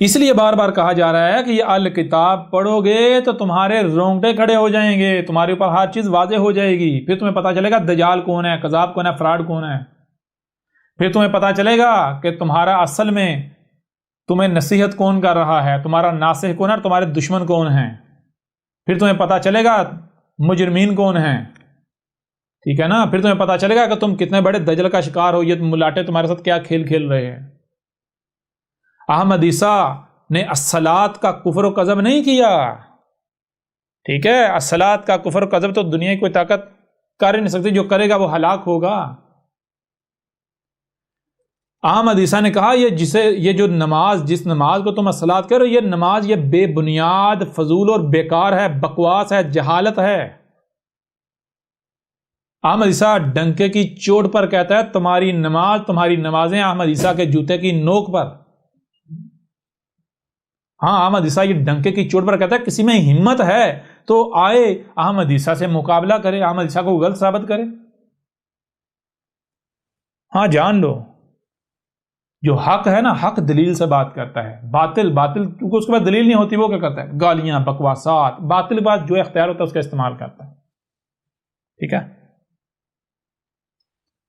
اس لیے بار بار کہا جا رہا ہے کہ یہ الکتاب پڑھو گے تو تمہارے رونگٹے کھڑے ہو جائیں گے، تمہارے اوپر ہر چیز واضح ہو جائے گی، پھر تمہیں پتا چلے گا دجال کون ہے، کذاب کون ہے، فراڈ کون ہے، پھر تمہیں پتا چلے گا کہ تمہارا اصل میں تمہیں نصیحت کون کر رہا ہے، تمہارا ناصح کون ہے اور تمہارے دشمن کون ہیں، پھر تمہیں پتا چلے گا مجرمین کون ہیں، ٹھیک ہے نا، پھر تمہیں پتا چلے گا کہ تم کتنے بڑے دجل کا شکار ہو، یہ ملاٹے تمہارے ساتھ کیا کھیل کھیل رہے ہیں۔ احمد عیسیٰ نے الصلاۃ کا کفر و کذب نہیں کیا، ٹھیک ہے، الصلاۃ کا کفر و کذب تو دنیا کی کوئی طاقت کر ہی نہیں سکتی، جو کرے گا وہ ہلاک ہوگا۔ احمد عیسیٰ نے کہا یہ جو نماز، جس نماز کو تم الصلاۃ کرو، یہ نماز یہ بے بنیاد، فضول اور بیکار ہے، بکواس ہے، جہالت ہے۔ احمد عیسیٰ ڈنکے کی چوٹ پر کہتا ہے تمہاری نماز، تمہاری نمازیں احمد عیسیٰ کے جوتے کی نوک پر۔ ہاں، احمد عیسیٰ یہ ڈنکے کی چوٹ پر کہتا ہے کسی میں ہمت ہے تو آئے احمد عیسیٰ سے مقابلہ کرے، احمد عیسیٰ کو غلط ثابت کرے۔ ہاں جان لو، جو حق ہے نا، حق دلیل سے بات کرتا ہے، باطل کیونکہ اس کے بعد دلیل نہیں ہوتی، وہ کیا کرتا ہے؟ گالیاں، بکواسات، باطل بات جو اختیار ہوتا ہے اس کا استعمال کرتا ہے، ٹھیک ہے؟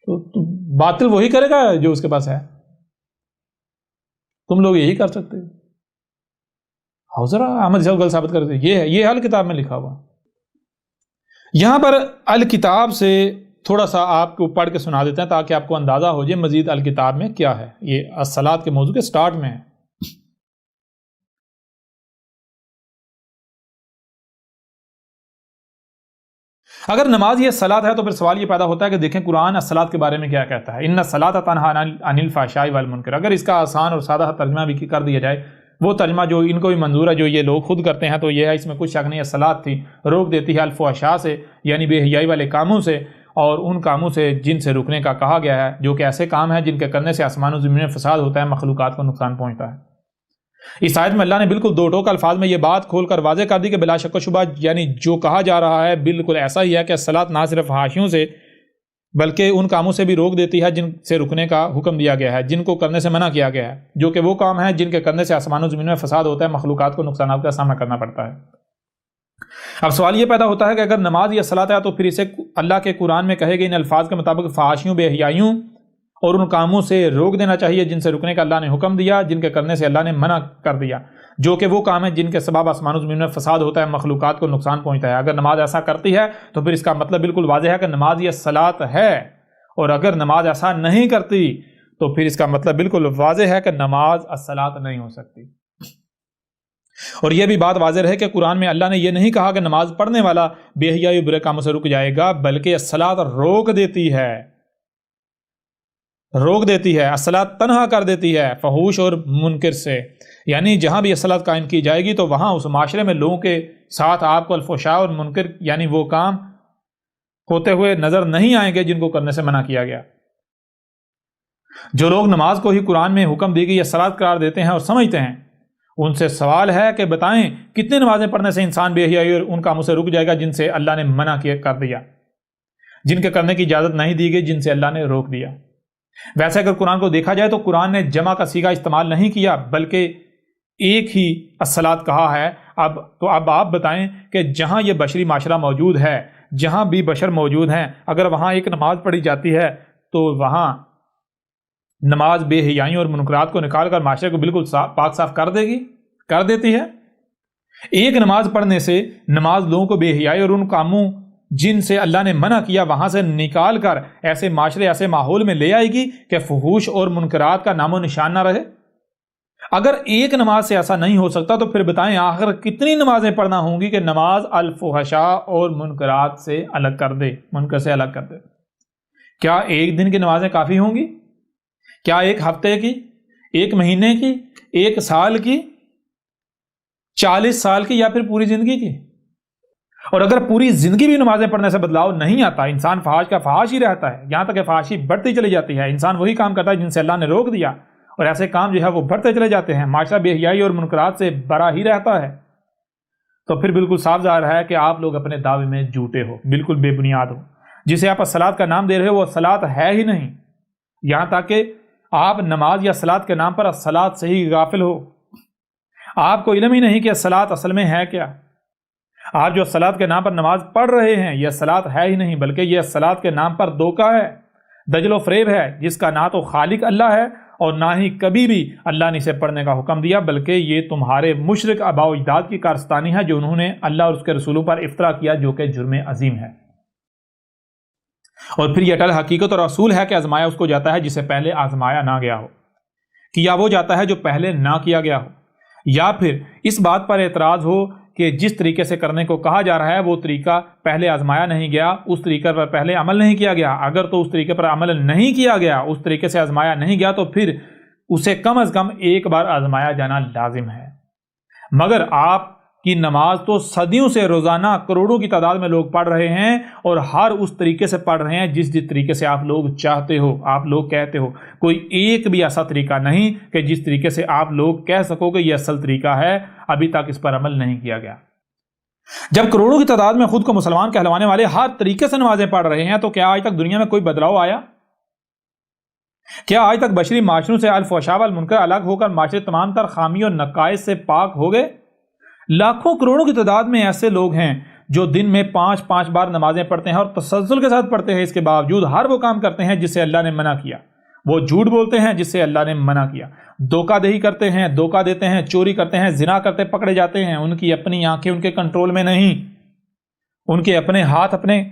تو باطل وہی کرے گا جو اس کے پاس ہے، تم لوگ یہی کر سکتے ہو۔ ذرا احمد عیسیٰ کو غلط ثابت کرتے، یہ الکتاب میں لکھا ہوا۔ یہاں پر الکتاب سے تھوڑا سا آپ کو پڑھ کے سنا دیتے ہیں تاکہ آپ کو اندازہ ہو جائے مزید الکتاب میں کیا ہے۔ یہ الصلاۃ کے موضوع کے سٹارٹ میں ہے۔ اگر نماز یہ صلاۃ ہے تو پھر سوال یہ پیدا ہوتا ہے کہ دیکھیں قرآن الصلاۃ کے بارے میں کیا کہتا ہے، ان الصلاۃ تنہی عن الفحشاء والمنکر۔ اگر اس کا آسان اور سادہ ترجمہ بھی کر دیا جائے، وہ ترجمہ جو ان کو بھی منظور ہے، جو یہ لوگ خود کرتے ہیں، تو یہ ہے اس میں کچھ شک نہیں، الصلاۃ تھی روک دیتی ہے الفحشاء سے، یعنی بے حیائی والے کاموں سے، اور ان کاموں سے جن سے رکنے کا کہا گیا ہے، جو کہ ایسے کام ہیں جن کے کرنے سے آسمان و زمین میں فساد ہوتا ہے، مخلوقات کو نقصان پہنچتا ہے۔ اس آیت میں اللہ نے بالکل دو ٹوک الفاظ میں یہ بات کھول کر واضح کر دی کہ بلا شک و شبہ یعنی جو کہا جا رہا ہے بالکل ایسا ہی ہے کہ الصلاۃ نہ صرف فحاشیوں سے بلکہ ان کاموں سے بھی روک دیتی ہے جن سے رکنے کا حکم دیا گیا ہے، جن کو کرنے سے منع کیا گیا ہے، جو کہ وہ کام ہیں جن کے کرنے سے آسمان و زمین میں فساد ہوتا ہے، مخلوقات کو نقصانات کا سامنا کرنا پڑتا ہے۔ اب سوال یہ پیدا ہوتا ہے کہ اگر نماز یا صلاۃ ہے تو پھر اسے اللہ کے قرآن میں کہے گئے ان الفاظ کے مطابق فحاشیوں، بے حیائیوں اور ان کاموں سے روک دینا چاہیے جن سے رکنے کا اللہ نے حکم دیا، جن کے کرنے سے اللہ نے منع کر دیا، جو کہ وہ کام ہے جن کے سبب آسمان و زمین میں فساد ہوتا ہے، مخلوقات کو نقصان پہنچتا ہے۔ اگر نماز ایسا کرتی ہے تو پھر اس کا مطلب بالکل واضح ہے کہ نماز یہ صلاۃ ہے، اور اگر نماز ایسا نہیں کرتی تو پھر اس کا مطلب بالکل واضح ہے کہ نماز الصلاۃ نہیں ہو سکتی۔ اور یہ بھی بات واضح ہے کہ قرآن میں اللہ نے یہ نہیں کہا کہ نماز پڑھنے والا بے حیائی برے کاموں سے رک جائے گا، بلکہ الصلاۃ روک دیتی ہے، الصلاۃ تنہا کر دیتی ہے فحوش اور منکر سے، یعنی جہاں بھی الصلاۃ قائم کی جائے گی تو وہاں اس معاشرے میں لوگوں کے ساتھ آپ کو الفحشاء اور منکر یعنی وہ کام ہوتے ہوئے نظر نہیں آئیں گے جن کو کرنے سے منع کیا گیا۔ جو لوگ نماز کو ہی قرآن میں حکم دی گئی الصلاۃ قرار دیتے ہیں اور سمجھتے ہیں، ان سے سوال ہے کہ بتائیں کتنی نمازیں پڑھنے سے انسان بے حیائی اور ان کاموں سے رک جائے گا جن سے اللہ نے منع کر دیا، جن کے کرنے کی اجازت نہیں دی گئی، جن سے اللہ نے روک دیا۔ ویسے اگر قرآن کو دیکھا جائے تو قرآن نے جمع کا صیغہ استعمال نہیں کیا بلکہ ایک ہی الصلاۃ کہا ہے۔ اب آپ بتائیں کہ جہاں یہ بشری معاشرہ موجود ہے، جہاں بھی بشر موجود ہیں، اگر وہاں ایک نماز پڑھی جاتی ہے تو وہاں نماز بے حیائیوں اور منکرات کو نکال کر معاشرے کو بالکل پاک صاف کر دیتی ہے۔ ایک نماز پڑھنے سے نماز لوگوں کو بے حیائی اور ان کاموں جن سے اللہ نے منع کیا وہاں سے نکال کر ایسے معاشرے، ایسے ماحول میں لے آئے گی کہ فحوش اور منکرات کا نام و نشان نہ رہے۔ اگر ایک نماز سے ایسا نہیں ہو سکتا تو پھر بتائیں آخر کتنی نمازیں پڑھنا ہوں گی کہ نماز الفحشاء اور منکرات سے الگ کر دے، منکر سے الگ کر دے؟ کیا ایک دن کی نمازیں کافی ہوں گی؟ کیا ایک ہفتے کی، ایک مہینے کی، ایک سال کی، 40 سال کی، یا پھر پوری زندگی کی؟ اور اگر پوری زندگی بھی نمازیں پڑھنے سے بدلاؤ نہیں آتا، انسان فحش کا فحش ہی رہتا ہے، یہاں تک کہ فحاشی بڑھتی چلی جاتی ہے، انسان وہی کام کرتا ہے جن سے اللہ نے روک دیا، اور ایسے کام جو ہے وہ بڑھتے چلے جاتے ہیں، معاشرہ بے حیائی اور منکرات سے بھرا ہی رہتا ہے، تو پھر بالکل صاف ظاہر ہے کہ آپ لوگ اپنے دعوے میں جھوٹے ہو، بالکل بے بنیاد ہو۔ جسے آپ الصلاۃ کا نام دے رہے ہو وہ صلاۃ ہے ہی نہیں، یہاں تک کہ آپ نماز یا صلاۃ کے نام پر الصلاۃ سے ہی غافل ہو۔ آپ کو علم ہی نہیں کہ الصلاۃ اصل میں ہے کیا. آپ جو الصلاۃ کے نام پر نماز پڑھ رہے ہیں یہ الصلاۃ ہے ہی نہیں، بلکہ یہ الصلاۃ کے نام پر دھوکہ ہے، دجل و فریب ہے، جس کا نہ تو خالق اللہ ہے اور نہ ہی کبھی بھی اللہ نے اسے پڑھنے کا حکم دیا، بلکہ یہ تمہارے مشرک آباء و اجداد کی کارستانی ہے جو انہوں نے اللہ اور اس کے رسولوں پر افترا کیا، جو کہ جرم عظیم ہے. اور پھر یہ اٹل حقیقت اور اصول ہے کہ آزمایا اس کو جاتا ہے جسے پہلے آزمایا نہ گیا ہو، کیا وہ جاتا ہے جو پہلے نہ کیا گیا ہو. یا پھر اس بات پر اعتراض ہو کہ جس طریقے سے کرنے کو کہا جا رہا ہے وہ طریقہ پہلے آزمایا نہیں گیا، اس طریقے پر پہلے عمل نہیں کیا گیا. اگر تو اس طریقے پر عمل نہیں کیا گیا، اس طریقے سے آزمایا نہیں گیا، تو پھر اسے کم از کم ایک بار آزمایا جانا لازم ہے. مگر آپ کی نماز تو صدیوں سے روزانہ کروڑوں کی تعداد میں لوگ پڑھ رہے ہیں، اور ہر اس طریقے سے پڑھ رہے ہیں جس طریقے سے آپ لوگ چاہتے ہو، آپ لوگ کہتے ہو. کوئی ایک بھی ایسا طریقہ نہیں کہ جس طریقے سے آپ لوگ کہہ سکو کہ یہ اصل طریقہ ہے، ابھی تک اس پر عمل نہیں کیا گیا. جب کروڑوں کی تعداد میں خود کو مسلمان کہلوانے والے ہر طریقے سے نمازیں پڑھ رہے ہیں، تو کیا آج تک دنیا میں کوئی بدلاؤ آیا؟ کیا آج تک بشری معاشروں سے الفحشاء والمنکر الگ ہو کر معاشرے تمام تر خامیوں اور نقائص سے پاک ہو گئے؟ لاکھوں کروڑوں کی تعداد میں ایسے لوگ ہیں جو دن میں 5 بار نمازیں پڑھتے ہیں اور تسلسل کے ساتھ پڑھتے ہیں. اس کے باوجود ہر وہ کام کرتے ہیں جس سے اللہ نے منع کیا، وہ جھوٹ بولتے ہیں جس سے اللہ نے منع کیا، دھوکہ دہی کرتے ہیں، دھوکہ دیتے ہیں، چوری کرتے ہیں، زنا کرتے پکڑے جاتے ہیں. ان کی اپنی آنکھیں ان کے کنٹرول میں نہیں، ان کے اپنے ہاتھ اپنے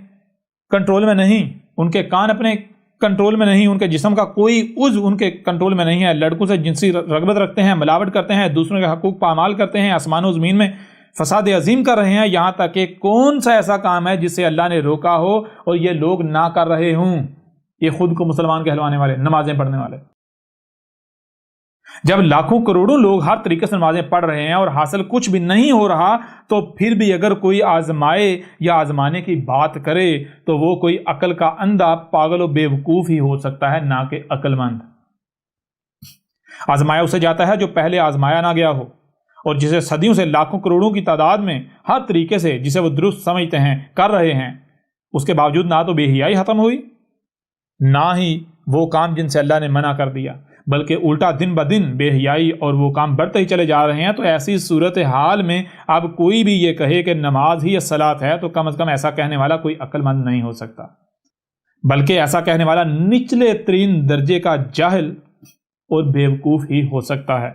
کنٹرول میں نہیں، ان کے کان اپنے کنٹرول میں نہیں، ان کے جسم کا کوئی عضو ان کے کنٹرول میں نہیں ہے. لڑکوں سے جنسی رغبت رکھتے ہیں، ملاوٹ کرتے ہیں، دوسروں کے حقوق پامال کرتے ہیں، آسمان و زمین میں فساد عظیم کر رہے ہیں. یہاں تک کہ کون سا ایسا کام ہے جس سے اللہ نے روکا ہو اور یہ لوگ نہ کر رہے ہوں؟ یہ خود کو مسلمان کہلوانے والے، نمازیں پڑھنے والے. جب لاکھوں کروڑوں لوگ ہر طریقے سے نمازیں پڑھ رہے ہیں اور حاصل کچھ بھی نہیں ہو رہا، تو پھر بھی اگر کوئی آزمائے یا آزمانے کی بات کرے تو وہ کوئی عقل کا اندھا، پاگل و بے وقوف ہی ہو سکتا ہے، نہ کہ عقل مند. آزمایا اسے جاتا ہے جو پہلے آزمایا نہ گیا ہو، اور جسے صدیوں سے لاکھوں کروڑوں کی تعداد میں ہر طریقے سے جسے وہ درست سمجھتے ہیں کر رہے ہیں. اس کے باوجود نہ تو بے حیائی ختم ہوئی، نہ ہی وہ کام جن سے اللہ نے منع کر دیا، بلکہ الٹا دن بدن بے حیائی اور وہ کام بڑھتے ہی چلے جا رہے ہیں. تو ایسی صورتحال میں اب کوئی بھی یہ کہے کہ نماز ہی الصلاۃ ہے، تو کم از کم ایسا کہنے والا کوئی عقل مند نہیں ہو سکتا، بلکہ ایسا کہنے والا نچلے ترین درجے کا جاہل اور بیوقوف ہی ہو سکتا ہے.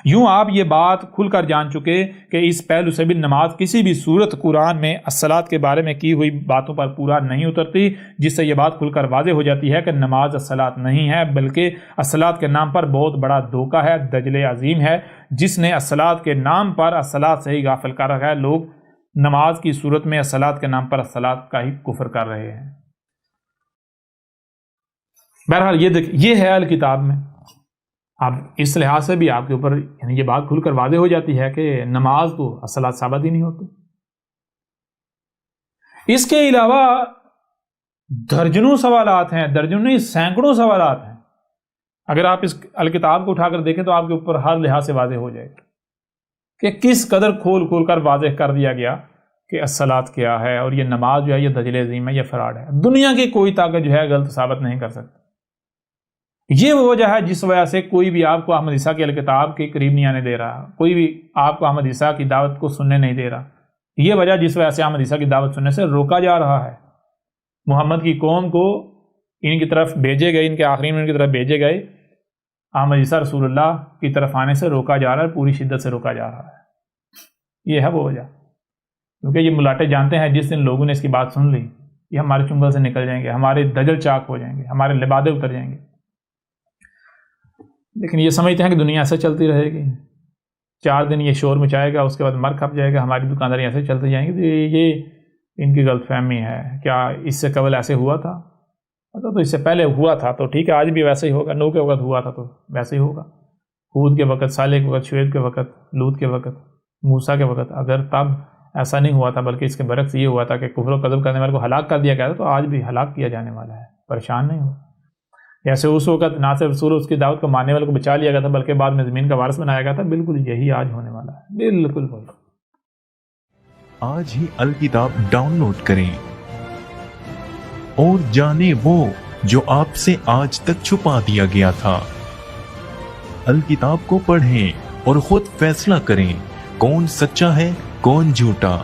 یوں آپ یہ بات کھل کر جان چکے کہ اس پہلو سے بھی نماز کسی بھی صورت قرآن میں الصلاۃ کے بارے میں کی ہوئی باتوں پر پورا نہیں اترتی، جس سے یہ بات کھل کر واضح ہو جاتی ہے کہ نماز الصلاۃ نہیں ہے، بلکہ الصلاۃ کے نام پر بہت بڑا دھوکہ ہے، دجل عظیم ہے، جس نے الصلاۃ کے نام پر الصلاۃ سے ہی غافل کر رکھا ہے. لوگ نماز کی صورت میں الصلاۃ کے نام پر الصلاۃ کا ہی کفر کر رہے ہیں. بہرحال یہ ہے الکتاب میں. اب اس لحاظ سے بھی آپ کے اوپر یعنی یہ بات کھل کر واضح ہو جاتی ہے کہ نماز تو الصلاۃ ثابت ہی نہیں ہوتی. اس کے علاوہ درجنوں سوالات ہیں، درجنوں نہیں سینکڑوں سوالات ہیں. اگر آپ اس الکتاب کو اٹھا کر دیکھیں تو آپ کے اوپر ہر لحاظ سے واضح ہو جائے گا کہ کس قدر کھول کر واضح کر دیا گیا کہ الصلاۃ کیا ہے، اور یہ نماز جو ہے یہ دجل عظیم ہے، یہ فراڈ ہے. دنیا کی کوئی طاقت جو ہے غلط ثابت نہیں کر سکتی. یہ وہ وجہ ہے جس وجہ سے کوئی بھی آپ کو احمد عیسیٰ کی الکتاب کے قریب نہیں آنے دے رہا، کوئی بھی آپ کو احمد عیسیٰ کی دعوت کو سننے نہیں دے رہا. یہ وجہ جس وجہ سے احمد عیسیٰ کی دعوت سننے سے روکا جا رہا ہے. محمد کی قوم کو ان کی طرف بھیجے گئے، ان کے آخرین میں ان کی طرف بھیجے گئے احمد عیسیٰ رسول اللہ کی طرف آنے سے روکا جا رہا ہے، پوری شدت سے روکا جا رہا ہے. یہ ہے وہ وجہ، کیونکہ یہ ملاٹے جانتے ہیں جس دن لوگوں نے اس کی بات سن لی یہ ہمارے چنگل سے نکل جائیں گے، ہمارے دجل چاک ہو جائیں گے، ہمارے لبادے اتر جائیں گے. لیکن یہ سمجھتے ہیں کہ دنیا ایسے چلتی رہے گی، 4 دن یہ شور مچائے گا، اس کے بعد مر کھپ جائے گا، ہماری دکانداری ایسے چلتی جائیں گی. تو یہ ان کی غلط فہمی ہے. کیا اس سے قبل ایسے ہوا تھا؟ تو اس سے پہلے ہوا تھا تو ٹھیک ہے، آج بھی ویسے ہی ہوگا. نوح کے وقت ہوا تھا تو ویسے ہی ہوگا، ہود کے وقت، صالح کے وقت، شعیب کے وقت، لوط کے وقت، موسیٰ کے وقت. اگر تب ایسا نہیں ہوا تھا بلکہ اس کے برعکس یہ ہوا تھا کہ کفر و کذب کرنے والے کو ہلاک کر دیا گیا تھا، تو آج بھی ہلاک کیا جانے والا ہے. پریشان نہیں ہو. جیسے اس وقت نہ صرف رسول اس کی دعوت کو ماننے والے کو بچا لیا گیا تھا بلکہ بعد میں زمین کا وارث بنایا گیا تھا، بالکل یہی آج ہونے والا ہے. بالکل آج ہی الکتاب ڈاؤن لوڈ کریں اور جانیں وہ جو آپ سے آج تک چھپا دیا گیا تھا. الکتاب کو پڑھیں اور خود فیصلہ کریں کون سچا ہے کون جھوٹا۔